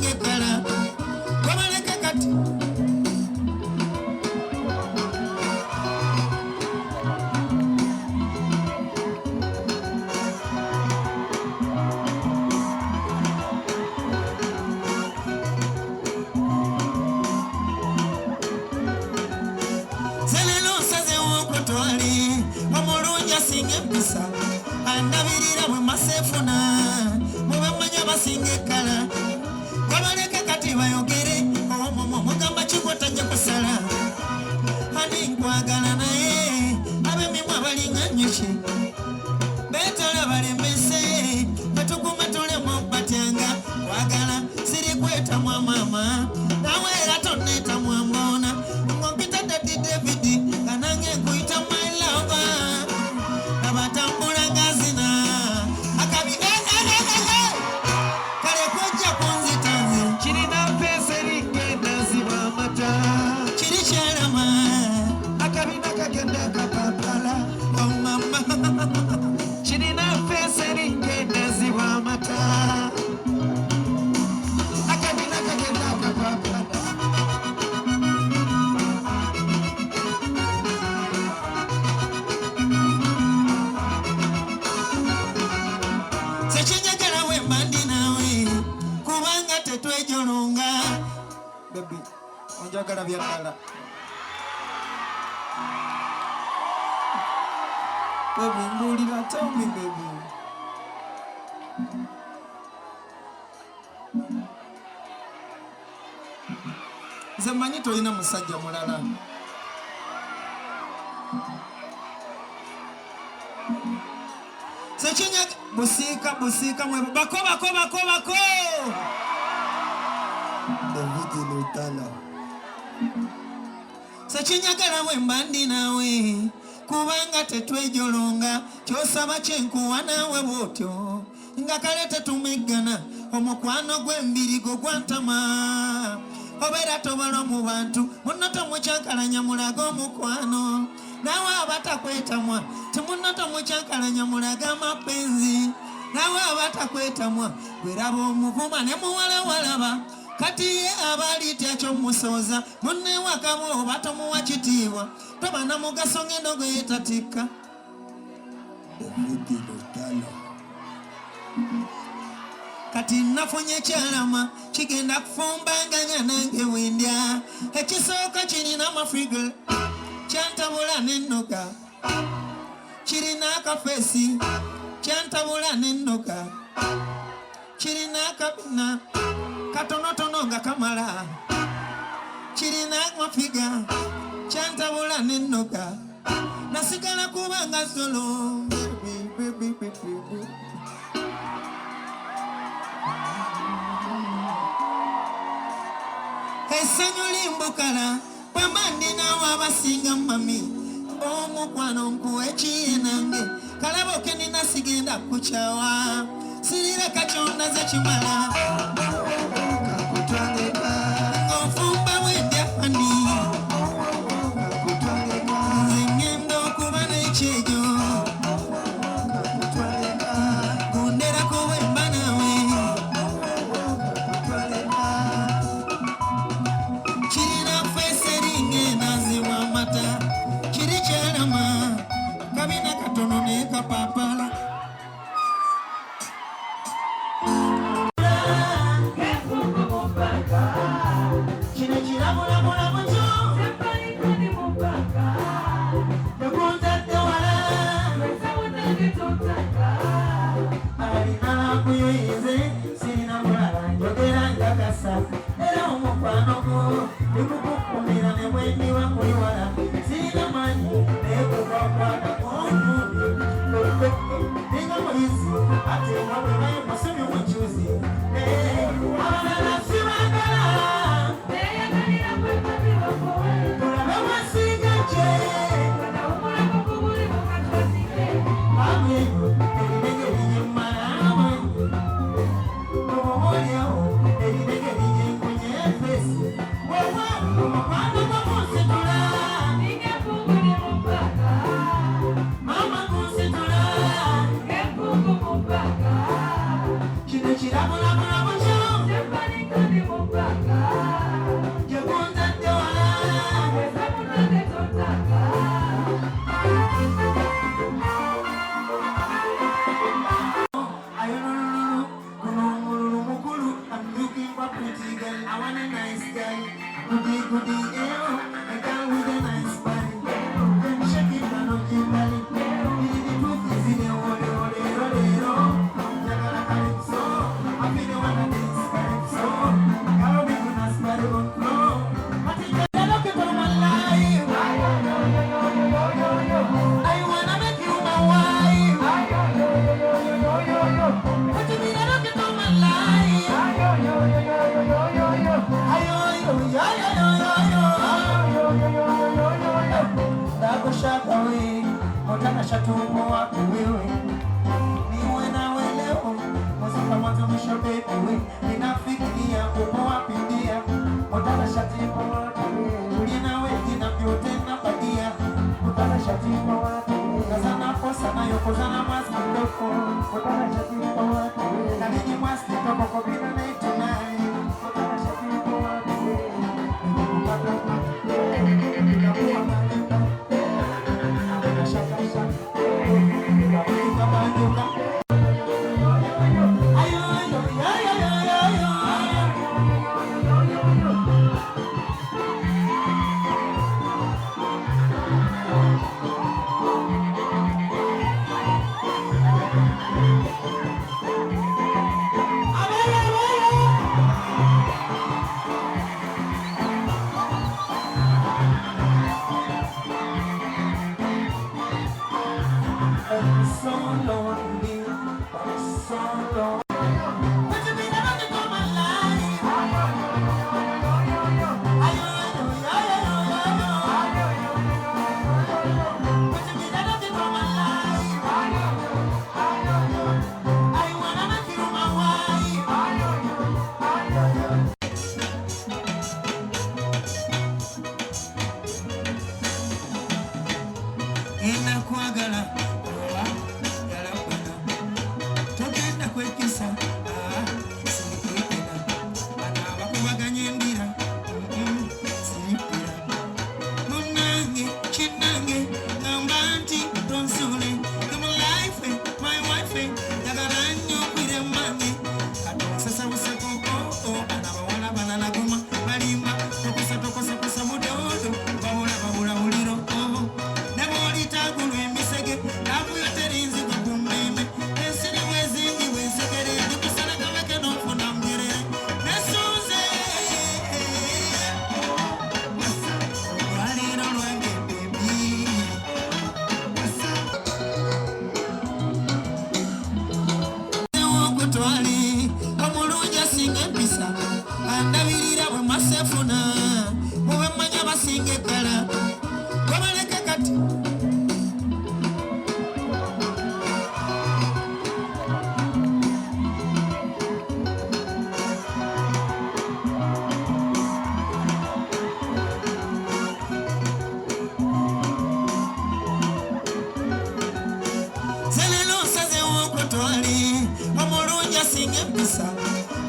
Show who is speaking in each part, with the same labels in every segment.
Speaker 1: basinge kala kabaleke kati andabirira mwe masefuna mubamanya basinge kala kabaleke kati bayogere omwo mugamba kikota nja kusala hani nkwagala naye abemimwe abalinga nnyuki betala balembese batukuma tulemu batyanga kwagala siri kwetamwa mama nawe era tonnetamwa mbona ngompita dadi David kanange nkuyita my lover abatambula ngazina akabi kale kujja kunzitanze kirina pesa erigenda ziba amata kiri kyalama akabina kagenda kapapala oh mama kirina pesa erigenda ziba amata akabina kagenda kapapala twejolonga baby onjagala byakala baby mbulira tell me baby nze manyi tolina musajja mulala sekinya busika mwe bako David Lutala sekinyagala wemba ndi nawe kubanga tetwejolonga kyosaba kyenkuwa nawe bwotyo nga kale tetumeggana omukwano gw'embirigo gwantama obeera tobalwa mu bantu munno tomukyankalanya mulaga omukwano nawe abatakwetamwa timunno tomukyankalanya mulaga amapenzi nawe abatakwetamwa gweraba omuvuma ne muwalawalaba kati ye abali tyakyo musoza munne wakabo oba tomuwa kitiibwa tobana mugaso ngendo gwe yetatikka kati nafunye kyalama kigenda kufumbanganya nange wendya ekisooka kirina amafrigal kyantabula nennoga kirina akafeesi kyantabula nennoga kirina akabina katonotono nga kamala kirina mafiga kyantabula nennoga nasigala kubanga solo essanyu limbukala bwemba ndinawo abasinga mami omukwano nkuwa ekiye nange kalaboke nina sigenda kukyawa sirireka kyonna ze kimala ofumba wendya hani nze ngenda okuba n'ekyejo kunderako wemba nawe kirina feesi eringa amata kiri kyalama kabina katono naye kapapala era omukwano gwo ekukukumira ne bwendiwa kuliwala sirina manyi nekukakwata omubi ninga muyizi ate wabwebayo musomye mukyuzi abalala sibagala tulabe wasiga kye amweyo erirege linyemala amweyo obomolyawo erirege linyemala pretty girl, I want a nice guy. Goody, goody, girl, a girl with a nice body. Then shake it down on your belly. The truth is in the ole, ole, ole, ole. Jagala calypso, I feel the one that is calypso. Girl, we gonna spread it on floor. But it's a look at my life. I wanna make you my wife. But you mean I look at my life. Dago shaka we, motaka shatumo wapi wewe. Niwe na weleo, muzika mwanzo mwisho baby we. Ninafikiria upo wapi ndia, motaka shatumo wapi wewe. Ulie na wengi na vyote na padia, motaka shatumo wapi wewe. Kazana posa na yoko zana maski ndoko, motaka shatumo wapi wewe. Kalini maski toko kobina na itunai, motaka shatumo wapi wewe. So lonely, so lonely. What you mean I don't know my life? What you mean I don't know my life? I wanna make you my wife. Inakuagala.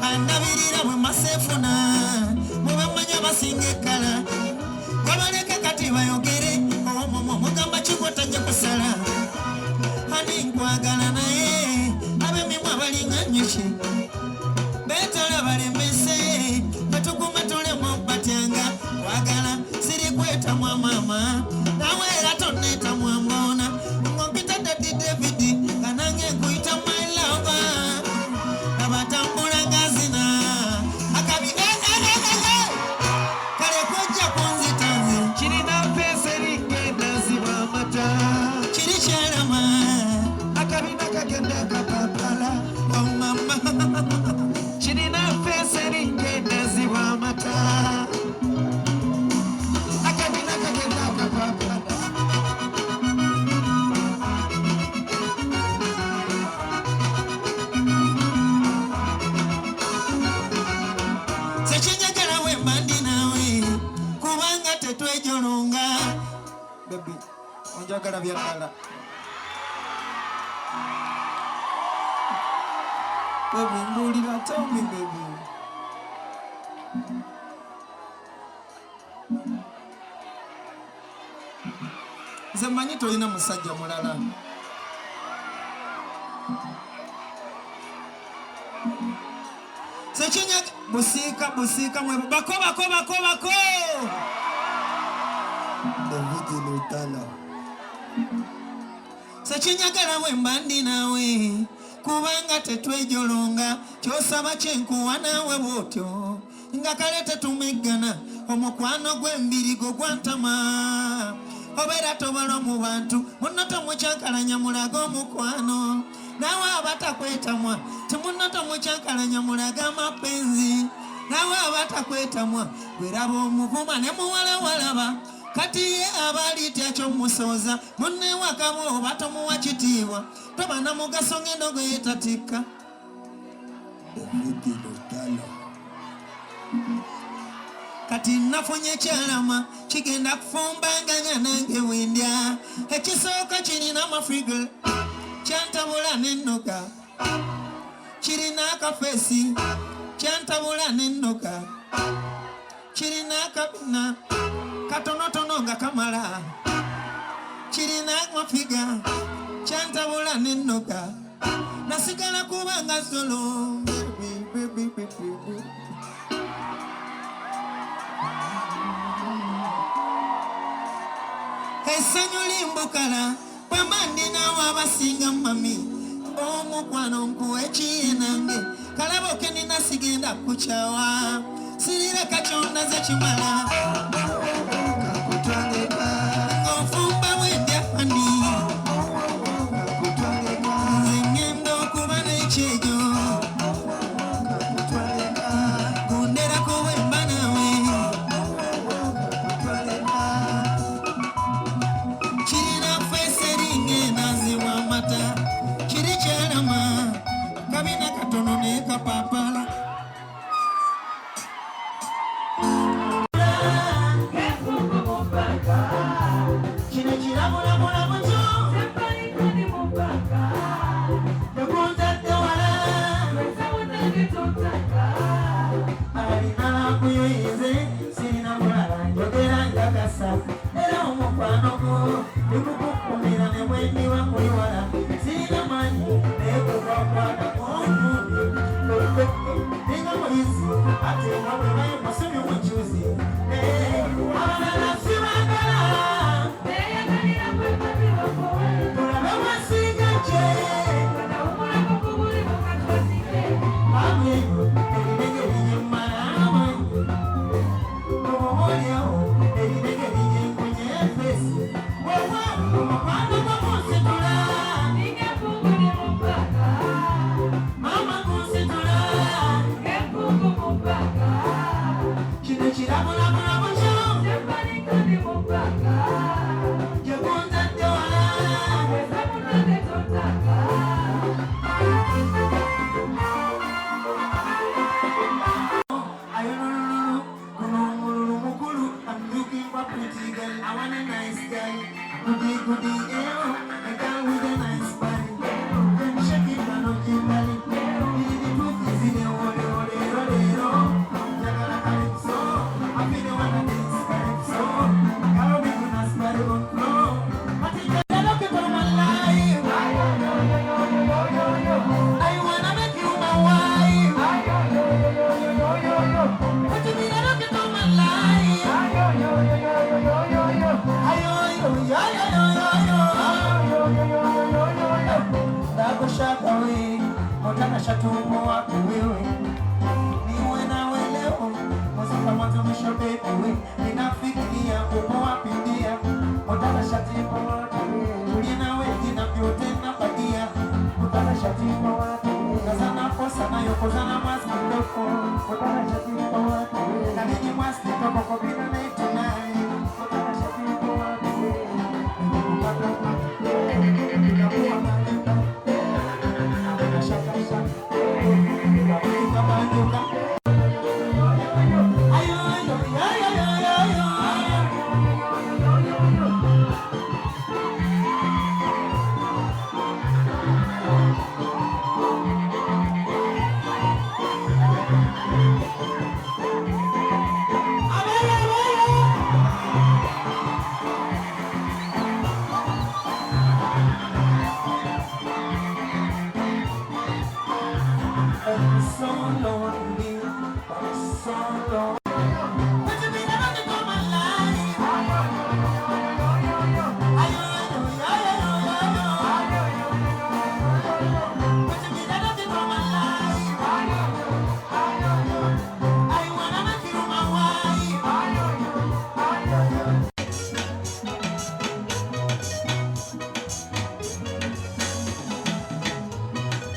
Speaker 1: Andabirira bwe masefuna mube manya basinge kala wabaleke kati bayogere omomo mugamba kikota gye kusala ani nkwagala naye abemimwe abalinga nnyuki betala balembese batukuma tulemu batyanga kwagala siri kweta mwa mama nawe era toneta mwamona ngompita dadi David kanange nkuyita my lover abatambula ngazina akabi kale kujja kunzitanze kirina pesa eringenda ziba amata kiri kyalama akabina kagenda kapapala oh mama kirina pesa eringenda ziba amata akabina kagenda kapapala baby, onjagala byakala. Baby, mbulira, tell me, baby. Nze mmanyi tolina musajja mulala. Sekinyaga busika mwe bako.
Speaker 2: David Lutalo.
Speaker 1: Sachinyagala wembandi nawe kubanga tetwejolonga kyosaba kyenkuwa nawe bwotyo nga kale tetumegana omukwano gw'embirigo gwantama obeera tobalwa mu bantu muno tomukyankalanya mulaga omukwano nawe abatakwetamwa temuno tomukyankalanya mulaga amapenzi nawe abatakwetamwa weraba omuvuma ne muwalawalaba kati ye abalitya ky'omusoza munne wakabo oba tomuwa kitiibwa toba na mugaso ng'endo gwe yetatikka.
Speaker 2: David Lutalo.
Speaker 1: Kati nafunye kyalama kigenda kufumbanganya nange wendya ekisooka kirina amafrigo kyantabula n'ennoga kirina akafeesi kyantabula n'ennoga kirina akabina katonotono nga kamala kirina amafiga kyantabula n'ennoga nasigala kubanga zolo essanyu limbukala bwemba ndinawo abasinga mami omukwano nkuwa ekiye nange kalaboke nina sigenda kukyawa sirireka kyondaze kimala ng'ofumba wendya ani nze ngenda okuba n'ekyejo kunderako bwemba nawe kirina feeseringa enaazibwa amata kiri kyalama kabina katono n'ekapapala kino kiramulabulamu kyo tekunzadde wala alina nakuyoyeze sirina mulala njogera njagasa era omukwano gwo ekukukumira ne bwendiba kuli wala sirina manyi naye kukwakwata kuntumbi ninga muyizi ate nga bwe bayo musomye mukyuzi abalala sibagala tulabe mwasiga kye amwe elinege linyemmala amanyi omumolyawo elinege linyenkunye efesi wewe omukwano gwokunsitula mama kunsitula kino kiramulabulamu kyo gyekunzadde wala ayolululu guno mukulu I'm looking for pretty girl I want a nice guy goody eo a girl with a nice body shake it down on your belly the truth is in the olero jagala calypso I feel the one that is calypso girl we gonna spread on flow but it's a look at my life I wanna make you my wife but you mean I look at my life Nakushaka we motaka shatumo wapi wewe niwe nawe leo muzika mwanzo mwisho baby we ninafikiria upo wapi ndia motaka shatumo wapi wewe nawe jina vyote napatia motaka shatumo wapi kazana fosa na yokozana maski ndoko motaka shatumo wapi kanini maski ndoko kobina na itunai motaka shatumo wapi wewe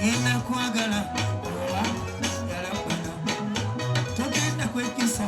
Speaker 1: Ena kwagala, togenda kwekisa.